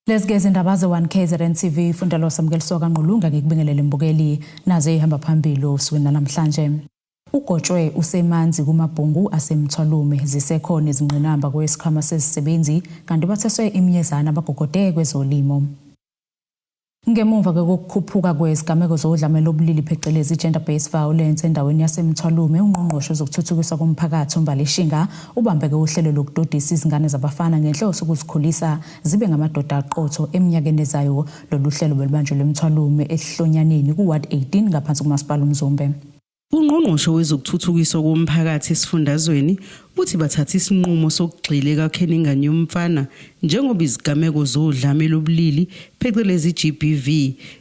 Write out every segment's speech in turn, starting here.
Lesigeze indaba ze-1 KZN TV fundalo samukeliso kaNqulunga ngikubingelele mbukeli naze ihamba phambili osukwini namhlanje. Ugotshwe usemanzi kumabhungu asemthwalume zisekhona izingqinamba kwesikhwama sezisebenzi kanti batheswe iminyezana abagogode kwezolimo. Ngemuva kokukhuphuka kwesigameko zodlamelo obulili phecelezi gender based violence endaweni yasemthwalume ungqongqoshe zokuthuthukiswa komphakathi uMbaleshinga ubambeke uhlelo lokudodisa izingane zabafana ngenhloso ukuzikhulisa zibe ngamadoda aqotho eminyakeni ezayo. Lolu hlelo belubanjwe emthwalume ehlonyaneni kuward 18 ngaphansi kumasipala uMzumbe. Ungqongqoshe wezokuthuthukiswa komphakathi esifundazweni uthi bathatha isinqumo sokugxila ekakheni ingane yomfana njengoba izigameko zodlamelo obulili phecelezi GBV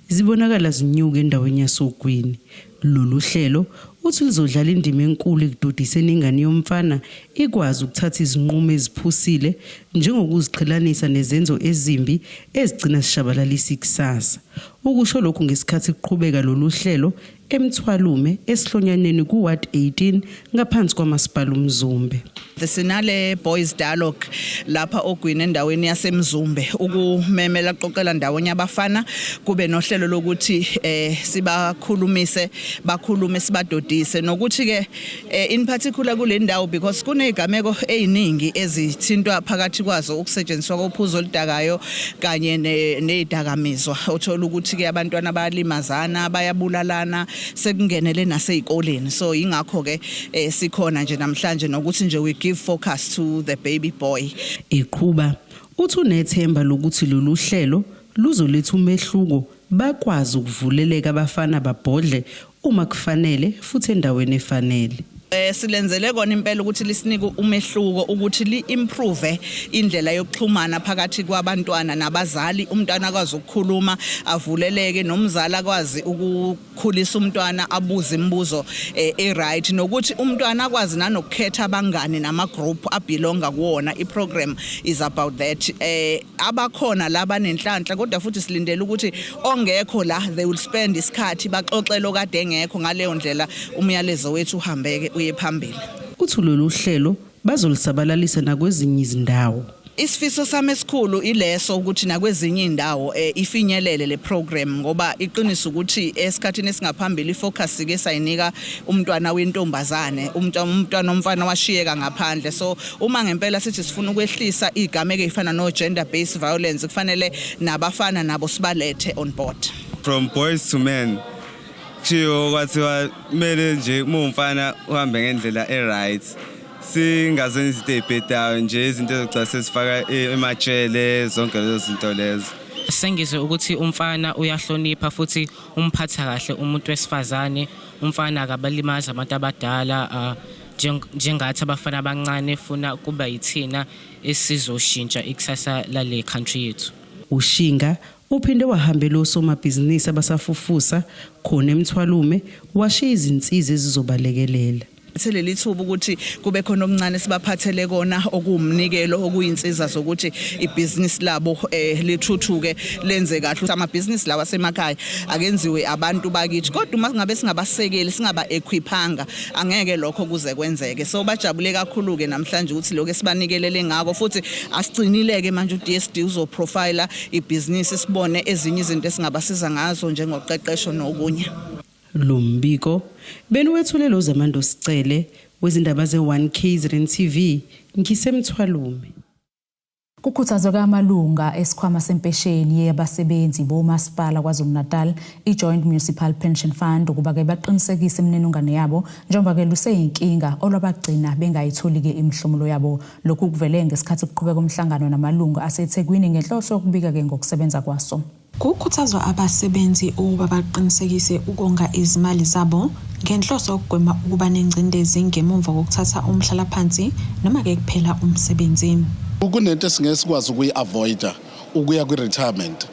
zibonakala zinyuka endaweni yasogwini. Lolu hlelo uthi lizodlala indima enkulu ekudodiseni ingane yomfana ikwazi ukuthatha izinqumo eziphusile njengokuziqhelanisa nezenzo ezimbi ezigcina sishabalalisa ikusasa. Ukusho lokhu ngesikhathi kuqhubeka lolu hlelo emthwalume esihlonyaneni kuward 18 ngaphansi kwamasipala uMzumbe. Sinale boys dialogue lapha ogwini endaweni yaseMzumbe ukumemela qoqela ndawonye abafana kube nohlelo lokuthi sibakhulumise bakhulume sibadodise nokuthi ke in particular kule ndawo because kunezigameko eziningi ezithintwa phakathi kwazo ukusetshenziswa kophuzo oludakayo kanye nezidakamizwa othola ukuthi ke abantwana bayalimazana bayabulalana sekungenele nasezikoleni. So ingakho ke sikhona nje namhlanje nokuthi nje we give focus to the baby boy. Iqhuba uthi unethemba lokuthi lolu hlelo luzoletha umehluko bakwazi ukuvuleleka abafana babhodle uma kufanele futhi endaweni efanele. Silenzele kona impela ukuthi lisinike umehluko ukuthi li-improve indlela yokuxhumana phakathi kwabantwana nabazali. Umntwana akwazi ukukhuluma avuleleke nomzali akwazi ukukhulisa umntwana abuze imibuzo right nokuthi umntwana akwazi nanokukhetha abangane nama-group abelonga kuwona. I-program is about that. Abakhona laba nenhlanhla kodwa futhi silindele ukuthi ongekho la they will spend isikhathi baxoxelo kade engekho. Ngaleyo ndlela umyalezo wethu uhambeke uye phambili. Uthi lolu hlelo bazolisabalalisa nakwezinye izindawo. Isifiso sami esikhulu ileso ukuthi nakwezinye indawo ifinyelele le program ngoba iqinisa ukuthi esikhathini esingaphambili ifocus ke sayinika umntwana wentombazane umntwana omfana washiyeka ngaphandle. So uma ngempela sithi sifuna ukwehlisa izigameko ezifana no gender based violence kufanele nabafana nabo sibalethe on board. From boys to men chiyo kwathiwa kumele nje umfana uhambe ngendlela right singazenzi izinto ezibhedayo nje izinto ezogcina sesifaka emajele zonke lezo zinto lezo. Sengizwe ukuthi umfana uyahlonipha futhi umphatha kahle umuntu wesifazane. Umfana akabalimaza abantu abadala njengathi abafana abancane funa kuba yithina esizoshintsha ikusasa lale country yethu. Ushinga uphinde wahambela osomabhizinisi abasafufusa khona emthwalume washiya izinsiza ezizobalekelela. Seleli thuba ukuthi kube khona okuncane sibaphathele kona okuwumnikelo okuyinsiza zokuthi ibusiness labo lithuthuke lenze kahle. Ukuthi amabhizinisi lawa semakhaya akenziwe abantu bakithi kodwa uma singabe singabasekeli singaba equiphanga angeke lokho kuze kwenzeke. So bajabule kakhulu ke namhlanje ukuthi lokho esibanikelele ngako futhi asigcinileke manje uDSD uzoprofile ibusiness sibone ezinye izinto esingabasiza ngazo njengoqeqesho nokunye. Lumbiko benuwethulelo zamando sicele wezindaba ze-1 KZN TV ngisemthwalume. Kukhuthazwa kwamalunga esikhwama sempesheni yabasebenzi bomasipala KwaZulu-Natal i-Joint Municipal Pension Fund ukuba ke baqinisekise iminenongane yabo njengoba ke luseyinkinga olwabagcina bengayitholi ke imihlomulo yabo. Lokhu kuvele ngesikhathi kuqhubeka umhlangano namalunga aseThekwini ngenhloso yokubika ke ngokusebenza kwaso. Kukhuthazwa abasebenzi ukuba baqinisekise ukonga izimali zabo ngenhloso yokugwema ukuba nengcindezi ngemuva kokuthatha umhlalaphansi noma ke kuphela umsebenzi. Kunento esingesikwazi ukuyi-avoida ukuya kwi-retirement.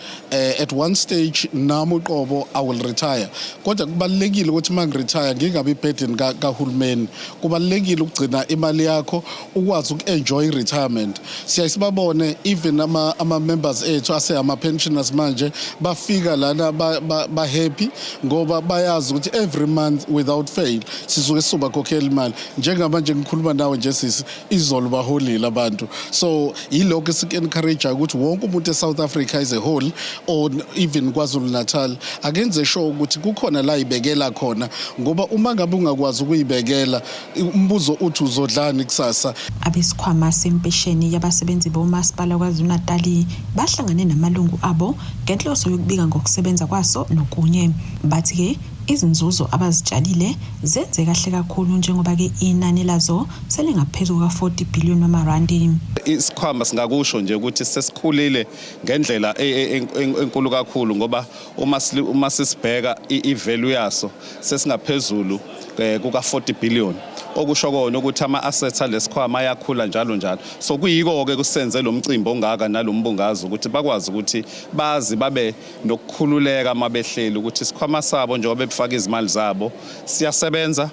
At one stage nami uqobo I will retire. Kodwa kubalekile ukuthi mangiretire ngingabi burden kahulumeni. Kubalekile ukugcina imali yakho ukwazi uku-enjoy retirement. Siyasibabone even ama members ethu ama pensioners manje bafika lana ba happy ngoba bayazi ukuthi every month without fail sizoke sobakhokhela imali. Njengamanje ngikhuluma nawe nje sisi izolo baholile abantu. So yilokho sik-encourage ukuthi wonke umuntu wonke South Africa as a whole or even KwaZulu-Natal akenze sure ukuthi kukhona la ibekela khona ngoba uma ngabe ungakwazi ukuyibekela umbuzo uthi uzodlani kusasa. Abesikhwama sempesheni yabasebenzi bomasipala KwaZulu-Natal bahlangane namalungu abo ngenhloso yokubika ngokusebenza kwaso nokunye. Bathi ke izinzuzo abazitshalile zenze kahle kakhulu njengoba ke inani lazo selingaphezulu ka 40 billion wamarandi. Isikhwama singakusho nje ukuthi sesikhulile ngendlela enkulu kakhulu ngoba uma sisibheka ivalue yaso sesingaphezulu kuka 40 billion. Okusho kona ukuthi ama-assets alesikhwama ayakhula njalo. So kuyiko ke kusenze lo mcimbi ongaka nalombungazi ukuthi bakwazi ukuthi bazi babe nokukhululeka mabehleli ukuthi isikhwama sabo njengoba befaka izimali zabo siyasebenza,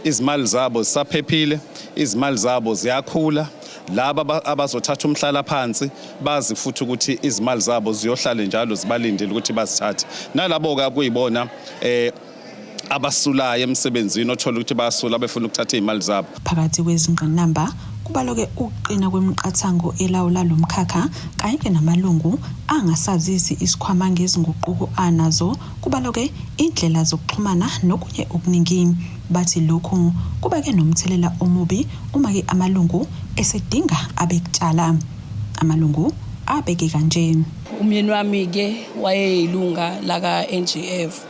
izimali zabo zisaphephile, izimali zabo ziyakhula. Laba abazothatha umhlala phansi bazi futhi ukuthi izimali zabo ziyohlala njalo zibalindele ukuthi bazithathe. Nalabo ke kuyibona abasulayo emsebenzini othola ukuthi bayasula befuna ukuthatha izimali zabo. Phakathi kwezingqinamba kubaloke ukuqina kwemiqathango elawula lomkhakha kanye namalungu angasazisi isikhwama ngezinguquko anazo kubaloke indlela zokuxhumana nokunye okuningi. Bathi lokhu kubake nomthelela omubi uma ke amalungu esedinga abekutshala. Amalungu abeke kanje. Umyeni wami ke wayeyilunga la ka NGF.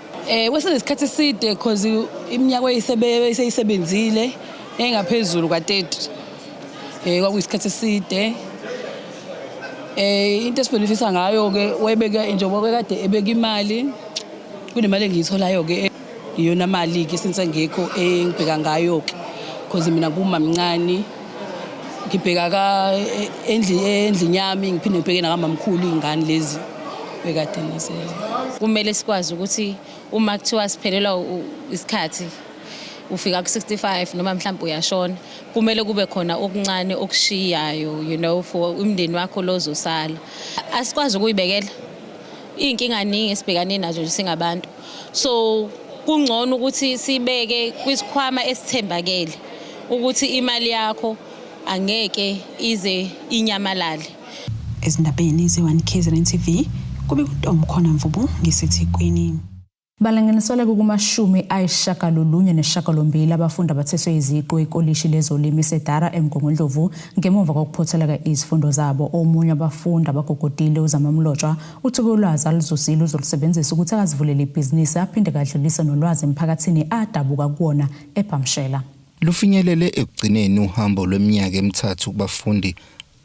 Wesenesikhathi eside because iminyaka eyisebenzile engaphezulu ka30. Kwakuyisikhathi eside. Into esibenefisa ngayo ke wayebeka njengoba kade ebeka imali kunemali engiyitholayo ke iyona mali ke since ngekho engibheka ngayo ke because mina kumamncane ngibheka ka endlini yami ngiphinde ngibheke nakamamkhulu ingane lezi bekade nase. Kumele sikwazi ukuthi uma kuthiwa siphelelwa isikhathi ufika ku65 noma mhlawumbe uyashona kumele kube khona okuncane okushiyayo for umndeni wakho lozosala. Asikwazi ukuyibekela inkinga ningi esibhekane nazo nje singabantu, so kungcono ukuthi sibeke kwisikhwama esithembakele ukuthi imali yakho angeke ize inyamalale. Ezindabeni ze1KZN TV kube uNtomkhona Mvubu ngisithikweni. Balanganisole kumashumi ayishagalolunye neshagalombil abafundi abatheswe iziqu ekolishi lezolimi seDara eMgungundlovu ngemuva kokuphotheleka izifundo zabo. Omunye abafundi abagogodile uZamamlotshwa uthi ulwazi aluzosile uzolusebenzisa ukuthi akazivulele ibhizinisi aphinde kadlulise nolwazi emphakathini adabuka kuwona eBhamshela. Lufinyelele ekugcineni uhambo lweminyaka emithathu kubafundi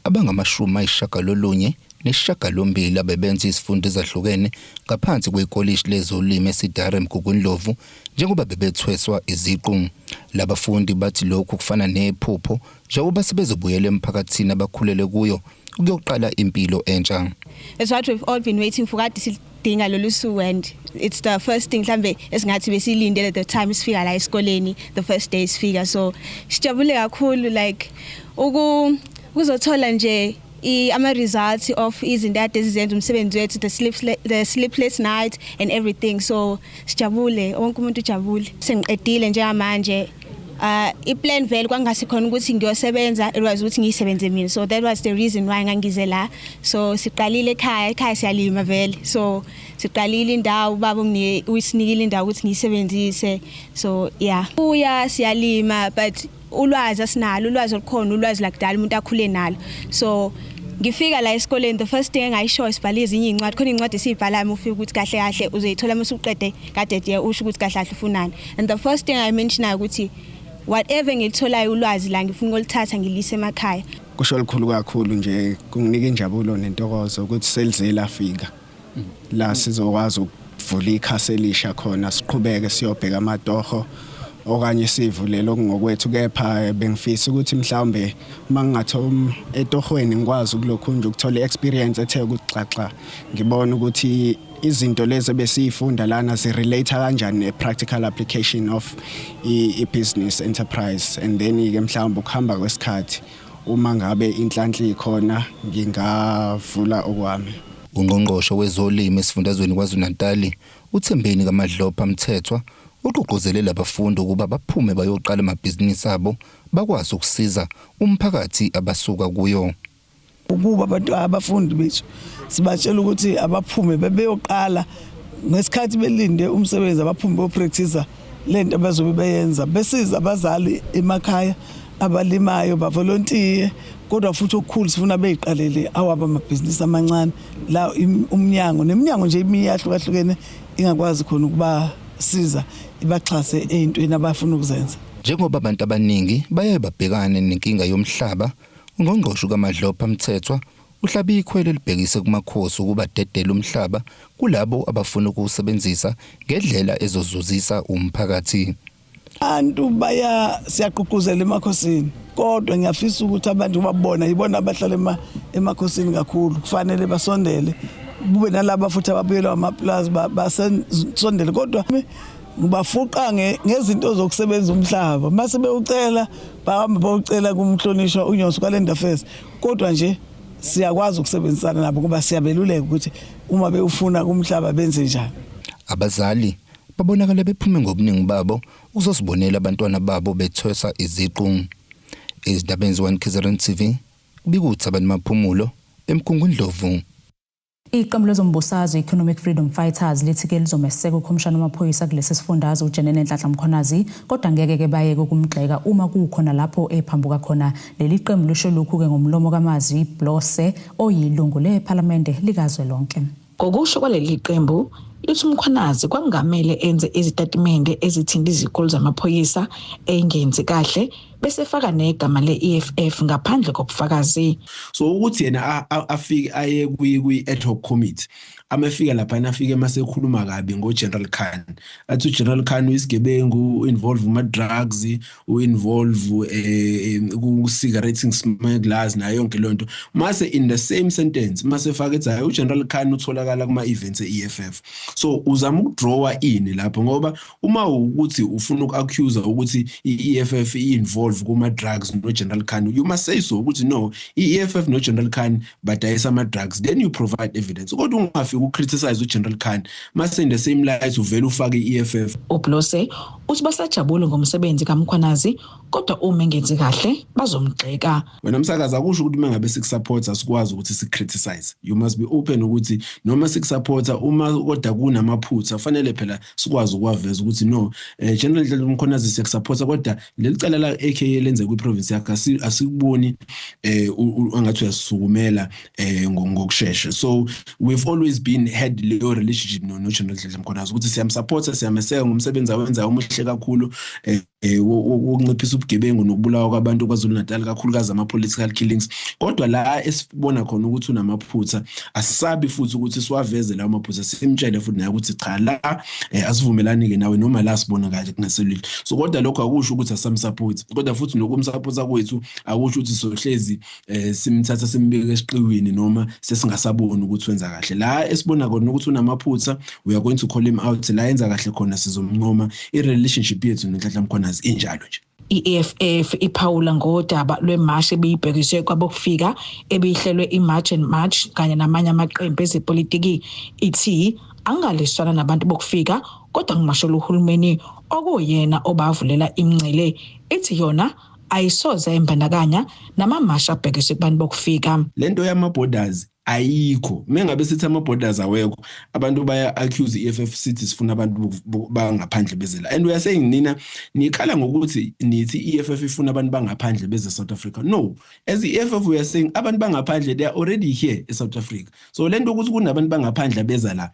abangamashumi ayishagalolunye nesishagalombili abebenza izifundo ezahlukene ngaphansi kwekolishi lezolimi eSidara eMgungundlovu njengoba bebethweswa iziqu. Labafundi bathi lokhu kufana nephupho njengoba sebezobuyela emphakathini abakhulele kuyo ukuyoqala impilo entsha. It's what we've all been waiting for kade sidinga lolu suku, and it's the first thing mhlambe esingathi besilindele the time sifika la esikoleni, the first day sifika, so sijabule kakhulu like ukuzothola nje ama-results of izinto ade zizenza umsebenzi wethu, the sleepless night and everything, so sijabule, wonke umuntu ujabule. Sengiqedile njengamanje i-plan vele kwangasikhona ukuthi ngiyosebenza, it was ukuthi ngiyisebenze mina, so that was the reason why ngangize la. So siqalile ekhaya siyalima vele, so siqalile indawo baba uyisinikile indawo ukuthi ngiyisebenzise, so yeah siyalima, but ulwazi asinalo, ulwazi olukhona, ulwazi lakudala umuntu akhule nalo. So ngifika la esikoleni, the first thing engayisho sibhale ezinye incwadi, khona incwadi esibhala ufika ukuthi kahle uzoyithola mase uqede kade usho ukuthi kahle ufunani. And the first thing I mentioned ukuthi whatever ngitholayo ulwazi la ngifuna ukulithatha ngilise emakhaya. Kusho likhulu kakhulu nje, kunginika injabulo nentokozo ukuthi selizela afika la sizokwazi ukuvula ikhasi elisha khona siqhubeke siyobheka amatoho okanye sivulele ngokwethu. Kepha bengifisa ukuthi mhlawumbe mangingathola etohweni ngikwazi ukulokhu nje ukuthola experience ethe ukuthi xaxa ngibona ukuthi izinto lezi besifunda lana zirelate kanjani ne-practical application of i-business enterprise, and then ke mhlawumbe ukuhamba kwesikhathi uma ngabe inhlanhla ikhona ngingavula okwami. Ungqongqoshe wezolimi esifundazweni KwaZulu-Natal uThembeni kaMadlopha Mthethwa uqoqozelela abafundi ukuba baphume bayoqala amabhizinisi abo bakwazi ukusiza umphakathi abasuka kuyo. ukuba abantu abafundi bethu sibatshela ukuthi abaphume bebeyoqala ngesikhathi belinde umsebenzi abaphume bopractice lento abazobe beyenza besiza abazali emakhaya abalimayo bavolontiye kodwa futhi okukhulu sifuna beyiqalele awaba amabhizinisi amancane la umnyango neminyango nje imiyahlukahlukene ingakwazi khona ukuba siza ibaxhase ezintweni abafuna ukuzenza. Njengoba abantu abaningi baye babhekane nenkinga yomhlaba, ungqongqoshe kaMadlopha Mthethwa uhlabe ikhwele libhekise kumakhosi ukuba dedela umhlaba kulabo abafuna ukuwusebenzisa ngendlela ezozuzisa umphakathi. Abantu siyaqhuquzela emakhosini kodwa ngiyafisa ukuthi abantu babona yibona abahlala emakhosini kakhulu kufanele basondele kube nalabo futhi ababuyela amaplaza basondele kodwa ngibafuqa ngezinto zokusebenza umhlaba mase bewucela bahamba bawucela kumhlonishwa uNyosi kaLand Affairs kodwa nje siyakwazi ukusebenzisana nabo kuba siyabeluleka ukuthi uma beufuna kumhlaba benze njani. Abazali babonakala bephume ngobuningi babo uzosibonela abantwana babo bethwesa iziqu. Izindabeni z1 KZN TV bikuthi abantu maphumulo eMkungundlovu. Iqembu lezombusazwe Economic Freedom Fighters lithi-ke lizomeseka ukhomishana wamaphoyisa kulesi sifundazwe uJenene Nhlanhla Mkhwanazi kodwa ngeke-ke bayeke ukumgxeka uma kukhona lapho ephambuka khona. Leli qembu lisho lokhu-ke ngomlomo kaMazwi Blose oyilungu lephalamende likazwelonke. Ngokusho kwaleli qembu lithi uMkhwanazi kwangamele enze izitatimende ezithinta izikolo zamaphoyisa engenzi kahle bese faka negama le-EFF ngaphandle kobufakazi. So ukuthi yena afike aye kwi-ad hoc committee amafika lapha afike masekhuluma kabi ngoGeneral Khan athi uGeneral Khan uyisigebengu involve uma-drugs u-involve ku-cigarette smugglers nayo yonke lonto mase in the same sentence mase faka ethi hayi uGeneral Khan utholakala kuma-events e-EFF. So uzama ukudrawa ini lapho ngoba uma ukuthi ufuna uku-accuse ukuthi i-EFF i-involve kuma-drugs no-General Khan you must say so ukuthi no i-EFF no-General Khan badayisa ama-drugs then you provide evidence kodwa ungafika ucriticize uGeneral Khan mase in the same light uvela ufake i-EFF. uBlose uthi basajabule ngomsebenzi kaMkhwanazi kodwa uma engenzi kahle bazomgxeka. Wena msakazi akusho ukuthi mangabe sikusupporta sikwazi ukuthi sicriticize. You must be open ukuthi noma sikusupporta uma kodwa kunamaphutha fanele phela sikwazi ukwaveza ukuthi no General Nhlanhla Mkhwanazi siyakusupporta kodwa leli cala la AKA lenze kwi-province yakhe asikuboni angathi uyasukumela ngokusheshsha. So we've always had leyo relationship no-General Nhlanhla Mkhwanazi ukuthi siyamsupporta siyameseka ngomsebenzi awenza omuhle kakhulu wokunciphisa ubugebengu nokubulawa kwabantu kwaZulu-Natal kakhulukazi ama-political killings kodwa la esibona khona ukuthi unamaphutha asisabi futhi ukuthi siwaveze lawo maphutha simtshele futhi naye ukuthi cha la asivumelani-ke nawe noma la sibona kahle kungaselile. So kodwa lokho akusho ukuthi asamsupport kodwa futhi nokumsupporta kwethu akusho ukuthi sohlezi simthatha simbeke esiqiwini noma sesingasaboni ukuthi wenza kahle. La esibona khona ukuthi unamaphutha we are going to call him out la yenza kahle khona sizomncoma i-relationship yethu noNhlanhla Mkhwanazi injalo nje. I-EFF iphawula ngodaba lwemarsh ebeyibhekiswe kwabokufika ebihlelwe iMarch and March kanye namanye amaqembu ezepolitiki ithi angaliswana nabantu bokufika kodwa ngimasholo uhulumeni okuyena obavulela imncele ithi yona ayisoze embandakanya namamarsh abhekiswe kubantu bokufika. Lento yama-borders ayikho mengabe sithi ama-borders awekho abantu baya accuse i-EFF sithi sifuna abantu bangaphandle bezela and we are saying nina nikhala ngokuthi nithi i-EFF ifuna abantu bangaphandle beze South Africa. No, as i-EFF we are saying abantu bangaphandle they are already here in South Africa. So lento ukuthi kunabantu bangaphandle beza la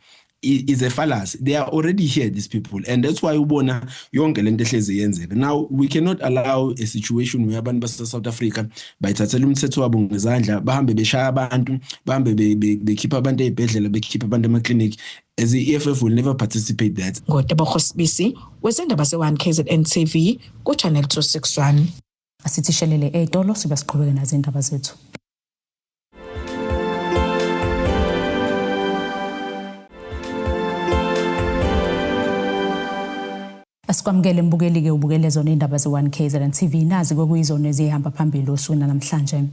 is a fallacy. They are already here, these people, and that's why ubona yonke lento ehlezi yenzeka. Now we cannot allow a situation where abantu base South Africa bayithathela umthetho wabo ngezandla bahambe beshaya abantu bahambe bekhipha abantu ezibhedlela bekhipha abantu emaclinic. As the EFF will never participate that. Ngodaba Khosibisi wezindaba ze1 KZN TV ku channel 261. Asithishelele etolo sibe siqhubeke nazo indaba zethu. Asikwamukele mbukeli-ke ubukelezo neindaba ze1 KZN TV nazi kwekuyizona ezihamba phambili osukwini namhlanje.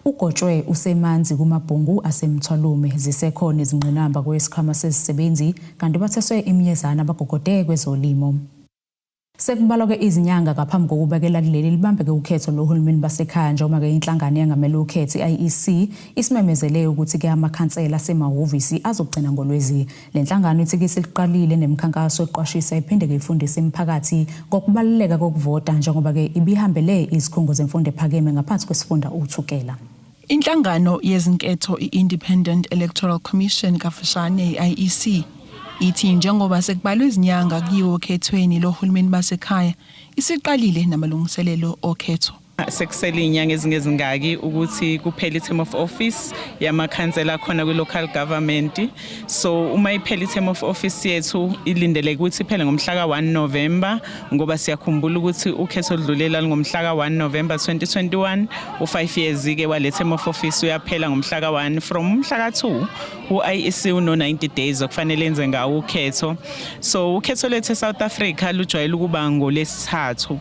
Ugotshwe usemanzi kumabhungu asemthwalume zisekhona izingqinamba kwesikhwama sezisebenzi kanti batheswe imiyezana abagogodeke kwezolimo. Sekubalwa ke izinyanga ngaphambi kokubekela kuleli libambeke ukhetho lohulumeni basekhaya njengoba ke inhlangano yangamele ukhetho IEC isimemezele ukuthi ke amakhansela semahhovisi azogcina ngolwezi. Lenhlangano ithi ke siliqalile nemikhankaso eqwashisa iphinde ke ifundise imiphakathi ngokubaluleka kokuvota njengoba ke ibihambele izikhungo zemfundo ephakeme ngaphansi kwesifunda uthukela. Inhlangano yezinketho i-Independent Electoral Commission kafishane IEC ithi njengoba sekubalwe izinyanga kiwo okhethweni lohulumeni basekhaya isiqalile namalungiselelo okhetho. Sekusele inyanga ezingezingaki ukuthi kuphela i-term of office yamakhansela khona kwi-local government. So uma iphela i-term of office yethu ilindeleke ukuthi iphele ngomhla ka-1 November ngoba siyakhumbula ukuthi ukhetho oludlulela ngomhla ka-1 November 2021 u5 years ke wale term of office uyaphela ngomhla ka-1 from umhla ka-2 u-IEC uno 90 days okufanele enze ngawo ukhetho. So ukhetho lethu eSouth Africa lujwayele ukuba ngolesithathu.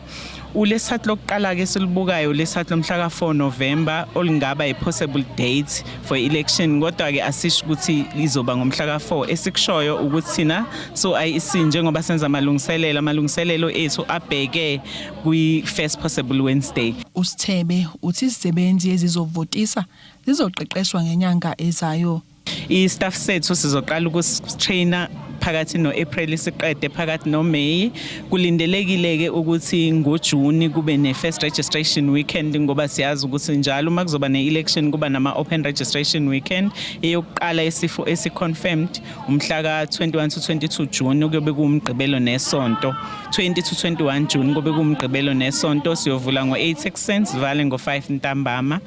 Ulesithathu lokuqala ke silibukayo lesithathu lomhla ka-4 November olungaba i-possible date for election kodwa ke asisho ukuthi lizoba ngomhla ka-4 esikushoyo ukuthi thina so IEC njengoba senza amalungiselelo ethu abheke kwi-first possible Wednesday. Usithebe uthi izisebenzi ezizovotisa zizoqeqeshwa ngenyanga ezayo. I-staff sethu sizoqala ukustraina phakathi no-April siqede phakathi no-May. Kulindelekile ke ukuthi ngoJune kube ne-first registration weekend ngoba siyazi ukuthi njalo uma kuzoba ne-election kuba nama-open registration weekend. Eyokuqala esifo esi-confirmed umhla ka-21 to 22 June kuyobe kuwumgqibelo nesonto. 20 to 21 June kube kuwumgqibelo nesonto siyovula ngo-8 ekuseni sivale ngo-5 ntambama.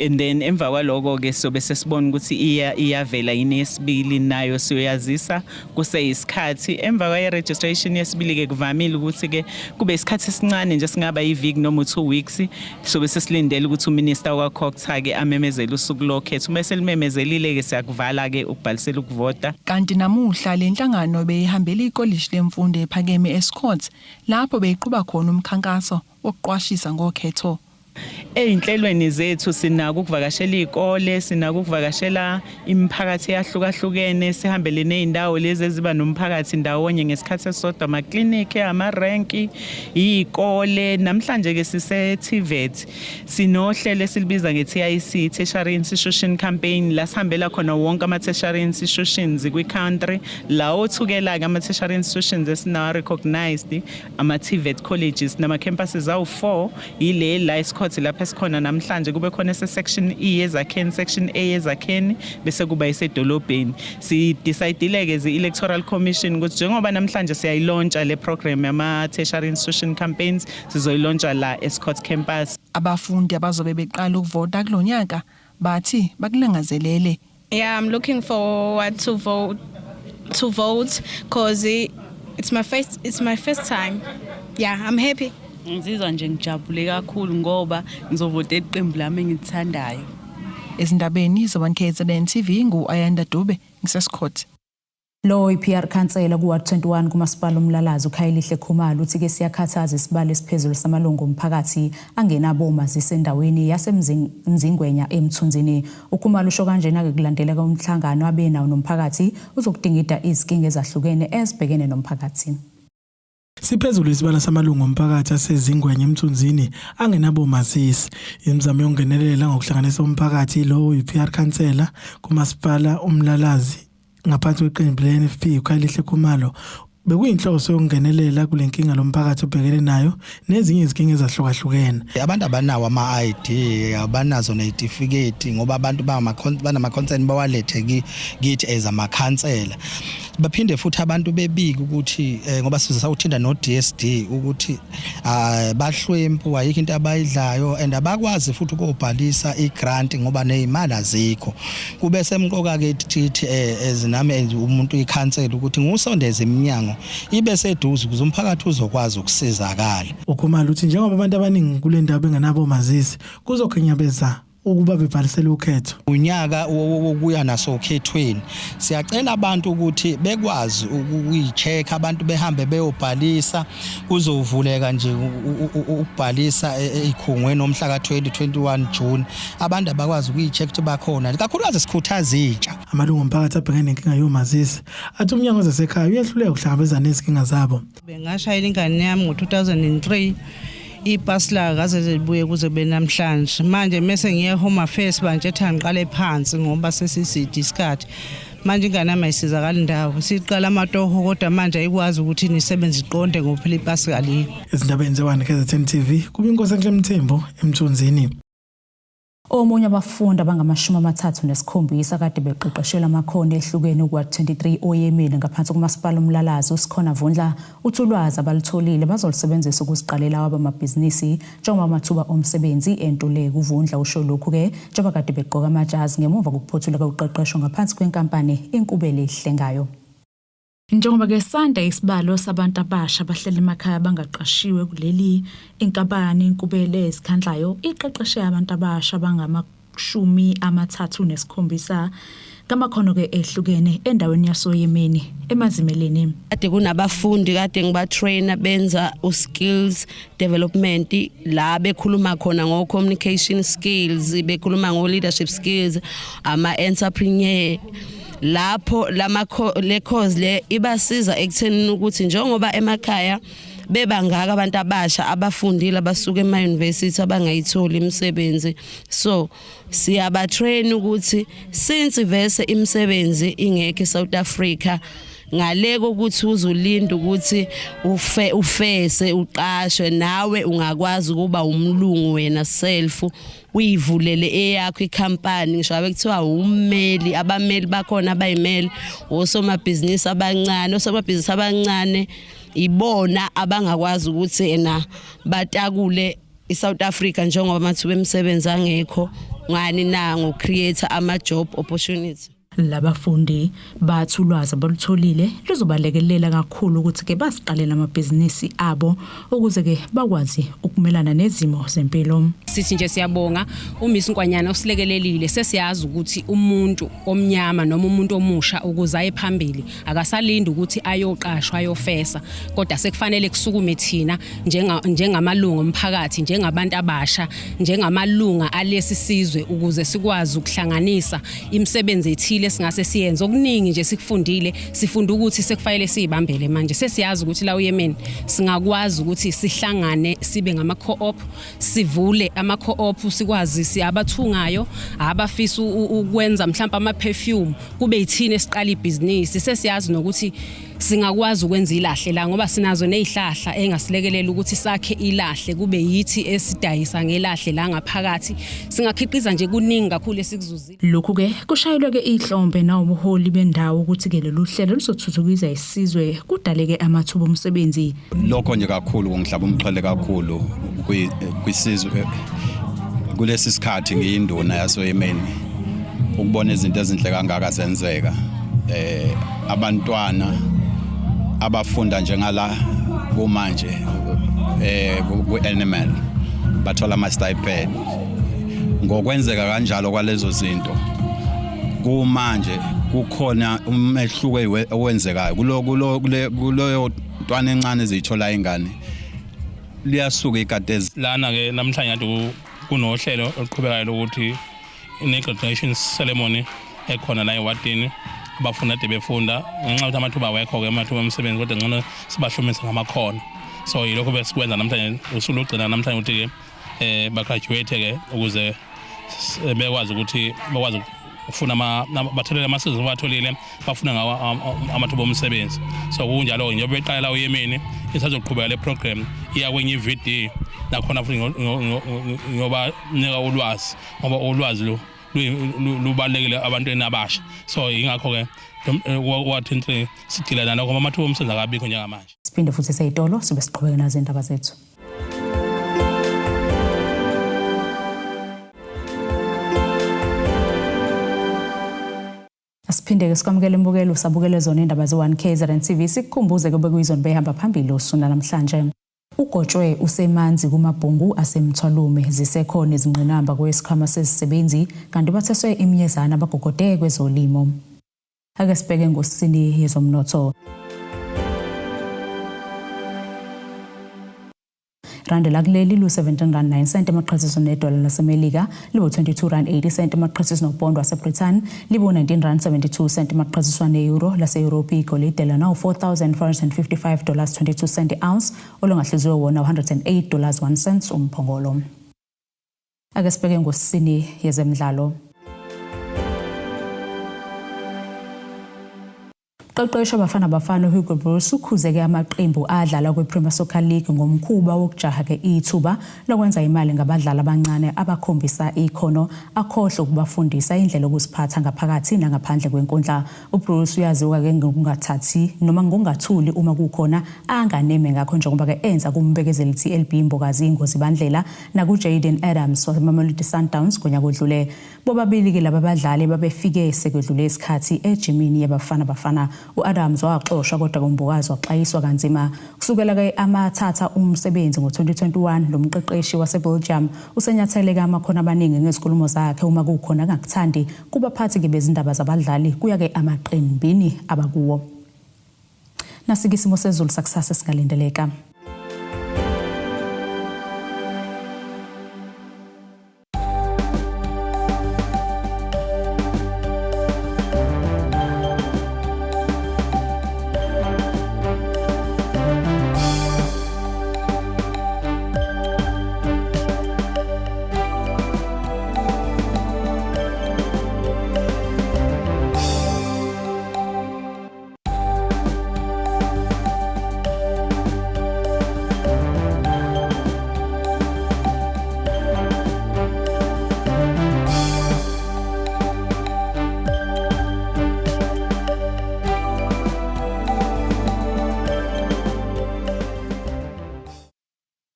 And then emva kwaloko ke sobe sesibona ukuthi iyavela yini yesibili nayo siyoyazisa kuseyisikhathi. Emva kwa-registration yesibili ke kuvamile ukuthi ke kube isikhathi esincane nje singaba iviki noma 2 weeks sobe sesilindele ukuthi uminister wakhoktha ke amemezele usuku lokhetho. Uma selimemezelile ke siyakuvala ke ukubhalisela ukuvota. Kanti namuhla lenhlangano beyihambela ikolleji lemfundo ephakeme eScott lapho beyiqhuba khona umkhankaso wokuqwashisa ngokhetho. Einhlelweni zethu sinako ukuvakashela izikole, sinako ukuvakashela imiphakathi eyahlukahlukene, sihambele nezindawo lezi eziba nomphakathi ndawonye ngesikhathi esisodwa, ama clinic, ama rank, izikole. Namhlanje ke sise TVET sinohlelo esilibiza ngeTIC Tertiary Institution Campaign la sihambela khona wonke ama tertiary institutions kwi country la othukela ke ama tertiary institutions esina recognized ama TVET colleges nama campuses awu4 ile la Escott lapha esikhona namhlanje kube khona section E ezakheni, section A ezakheni bese kuba isedolobheni. Si decidele ke ze-electoral commission ukuthi njengoba namhlanje siyayilontsha le program yama tertiary institution campaigns sizoyilontsha la Escott campus. Abafundi abazobe beqala ukuvota kulonyaka bathi bakulangazelele. Yeah, I'm looking forward to vote because it's my first time. Yeah, I'm happy. Ngizizwa nje ngijabule kakhulu ngoba ngizovota iqembu lami engilithandayo. Ezindabeni zabankhetheleni TV ngu-Ayanda Dube ngisescott. Lo iPR Council ku-Ward 21 kumasipala uMlalazi uKhayelihle Khumalo uthi ke siyakhathaza isibalo esiphezulu samalungu omphakathi angenabo umazisi endaweni yasemzingwenya eMthunzini. uKhumalo usho kanjena ke kulandela komhlangano abenawo nomphakathi uzokudingida izinkinga ezahlukene ezibhekene nomphakathi. Siphezulu isibalo samalungu omphakathi asezingwenya eMthunzini angenabo mazisi. Imizamo yongenelela ngokuhlanganisa umphakathi lo iPR Council kumasipala uMlalazi ngaphansi kweqembu le-NFP uKhayelihle Khumalo bekuyinhloso yokungenelela kulenkinga lomphakathi obhekene nayo nezinye izinkinga ezahlukahlukene. Abantu abanawo ama-ID, abanazo nezitifiketi ngoba abantu banama-concern bawalethe kithi as amakhansela. Baphinde futhi abantu bebika ukuthi ngoba sizawuthinda no-DSD ukuthi bahlwempu ayikho into abayidlayo and abakwazi futhi ukubhalisa i-grant ngoba nezimali azikho. Kube semqoka ke thithi ezinami umuntu ikhansela ukuthi ngusondeze iminyango ibe seduze ukuze umphakathi uzokwazi ukusizakala. uKhumalo uthi njengoba abantu abaningi kule ndawo bengenabo mazisi kuzokhinyabeza ukuba bebhalisele ukhetho. Unyaka wokuya naso ukhethweni siyacela abantu ukuthi bekwazi ukuyicheck abantu behambe beyobhalisa kuzovuleka nje ukubhalisa ekhungweni omhla ka-2021 June abantu abakwazi ukuyicheck ukuthi bakhona kakhulukazi sikhuthaza intsha. Amalungu omphakathi abhekene nenkinga yomazisi athi umnyango wezasekhaya uyehluleka ukuhlangabezana nezinkinga zabo. Bengashayela ingane yami ngo-2003 ipasi la kaze libuye kuze kube namhlanje manje mase ngiye home affairs banje ethi ngiqale phansi ngoba sesisidi isikhathi manje ingane yami ayisizakala indawo siqala amatoho kodwa manje ayikwazi ukuthi nisebenze iqonde ngophela ipasi kaliko. Izindabeni ze-1 KZN TV kuba inkosi enhle Mthembu eMthunzini. Omunye abafundi abangama-37 kade beqeqeshelwa amakhono ehlukene kwa-23 oyemile ngaphansi kumasipala uMlalazi uSikhona Vundla uthi ulwazi abalutholile bazolusebenzisa ukuziqalela abamabhizinisi njengoba amathuba omsebenzi entuleka. uVundla usho lokhu-ke njengoba kade begqoka amajazi ngemuva kokuphothuleka uqeqesho ngaphansi kwenkampani inkubele ehlengayo. Njengoba-ke sanda isibalo sabantu abasha bahlela emakhaya bangaqashiwe kuleli inkampani inkubele esikhandlayo iqeqeshe abantu abasha abangama-37 ngamakhono-ke ehlukene endaweni yasoyemeni emazimeleni. Kade kunabafundi kade ngibatrainer benza skills development la bekhuluma khona ngo-communication skills, bekhuluma ngo-leadership skills, ama-entrepreneur. Lapho le course le ibasiza ekuthenini ukuthi njengoba emakhaya bebangaka abantu abasha abafundile abasuka ema-university abangayitholi imisebenzi, so siyabatrain ukuthi since vese imisebenzi ingekho eSouth Africa ngaleko ukuthi uzolinda ukuthi ufese uqashwe nawe ungakwazi ukuba umlungu wena self uyivulele eyakho ikhampani. Ngisho abekuthiwa ummeli, abameli bakhona abayimeli osomabhizinisi abancane ibona abangakwazi ukuthi ena batakule iSouth Africa njengoba amathuba emisebenzi angekho ngani na ngo-create ama-job opportunity. Labafundi bathi ulwazi abalutholile luzobalekelela kakhulu ukuthi-ke basiqalela amabhizinisi abo ukuze-ke bakwazi ukumelana nezimo zempilo. Sithi nje siyabonga uMiss Nkwanyana usilekelelile, sesiyazi ukuthi umuntu omnyama noma umuntu omusha ukuze aye phambili akasalindi ukuthi ayoqashwa ayofesa, kodwa sekufanele kusukume thina njengamalungu omphakathi, njengabantu abasha, njengamalunga alesi sizwe ukuze sikwazi ukuhlanganisa imisebenzi ethile singase siyenze. Okuningi nje sikufundile, sifunda ukuthi sekufanele siyibambele manje. Sesiyazi ukuthi la uYemen singakwazi ukuthi sihlangane sibe ngama co-op, sivule ama co-op, sikwazi siyabathungayo abafisa ukwenza mhlawumbe ama perfume kube yithina esiqala ibhizinisi. Sesiyazi nokuthi singakwazi ukwenza ilahle la ngoba sinazo nezihlahla engasilekelela ukuthi sakhe ilahle kube yithi esidayisa ngelahle la ngaphakathi. Singakhiqiza nje kuningi kakhulu esikuzuzile. Lokhu-ke kushayelwe-ke ihlombe nawo ubuholi bendawo ukuthi-ke lolu hlelo luzothuthukisa isizwe kudaleke amathuba omsebenzi. Lokho nje kakhulu kungihlaba umxhele kakhulu kwisizwe kulesi sikhathi ngiyinduna yasoYemen ukubona izinto ezinhle kangaka zenzeka. Abantwana abafunda njengala kumanje ku-animal bathola ama-stipend. Ngokwenzeka kanjalo kwalezo zinto kumanje kukhona umehluko owenzekayo kuloyo ntwana encane ezithola ingane liyasuka ikadezi lana-ke namhlanje kunohlelo oluqhubekayo lokuthi i-graduation ceremony ekhona la ewadini abafunda ade befunda ngenxa yokuthi amathuba awekho-ke amathuba omsebenzi kodwa ngcono sibahlumise ngamakhono. So yilokho besikwenza namhlanje usuku lugcina namhlanje ukuthi-ke bagraduate-ke ukuze bekwazi ukuthi bakwazi ukufuna batholele amasizo abatholile bafuna ngawo amathuba omsebenzi. So kunjalo-ke njengoba beqala la uYemen isazoqhubeka le program iya kwenye i-VD nakhona futhi ngobanika ulwazi ngoba ulwazi lubalulekile abantweni abasha. So ingakho-ke wa-23 sigcilana nokho amathuba omsebenzi akabikho njengamanje. Siphinde futhi seyitolo sibe siqhubeka nazo indaba zethu. Asiphinde-ke sikwamukele imbukelo usabukele zona indaba ze-1 KZN TV sikukhumbuze kube kuyizona behamba phambili usuna namhlanje. Ugotshwe usemanzi kumabhungu asemthwalume zisekhona izingqinamba kwesikhwama sezisebenzi kanti batheswe imiyezana abagogode kwezolimo. Ake sibheke ngosini yezomnotho. Rand lakuleli lu 17.9 cent amaqhathiso nedola laseMelika, libo 22.80 cent amaqhathiso nopondo waseBritain, libo 19.72 cent amaqhathiso neeuro lase-Europe. Igolide lana $4,455.22 cent ounce, olungahluziwe wona $108.01 cents umphongolo. Ake sibheke ngosini yezemidlalo. Qeqesha Bafana Hugo Broos ukhuzeke amaqembu adlala kwePremier Soccer League ngomkhuba wokujaha ke ithuba lokwenza imali ngabadlali abancane abakhombisa ikhono akhohle ukubafundisa indlela yokusiphatha ngaphakathi nangaphandle kwenkundla. uBroos uyaziwa ke ngokungathathi noma ngokungathuli uma kukhona anganeme ngakho njengoba ke enza kumbekezeli TLB Mbokazi ingozi bandlela nakuJaden Adams waseMamelodi Sundowns ngonyaka odlule. Bobabili ke laba badlali babefike sekwedlule isikhathi ejimini yaBafana. uAdams waxoshwa kodwa kuMbokazi waxayiswa kanzima kusukela ke amathatha umsebenzi ngo2021. Lo mqeqeshi waseBelgium usenyathele amakhono abaningi ngezikhulumo zakhe uma kukhona ngakuthandi kubaphathi ke bezindaba zabadlali kuya ke amaqembini abakuwo. Nasike isimo sezulu sakusasa singalindeleka.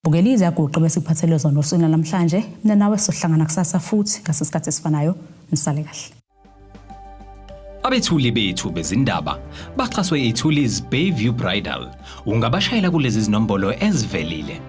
Bugeliza kuqe bese kuphathele zona usina namhlanje mina nawe sohlangana kusasa futhi ngasesikhathi esifanayo nisale kahle. Abethuli bethu bezindaba baxhaswe iThuli's Bayview Bridal. Ungabashayela kulezi zinombolo ezivelile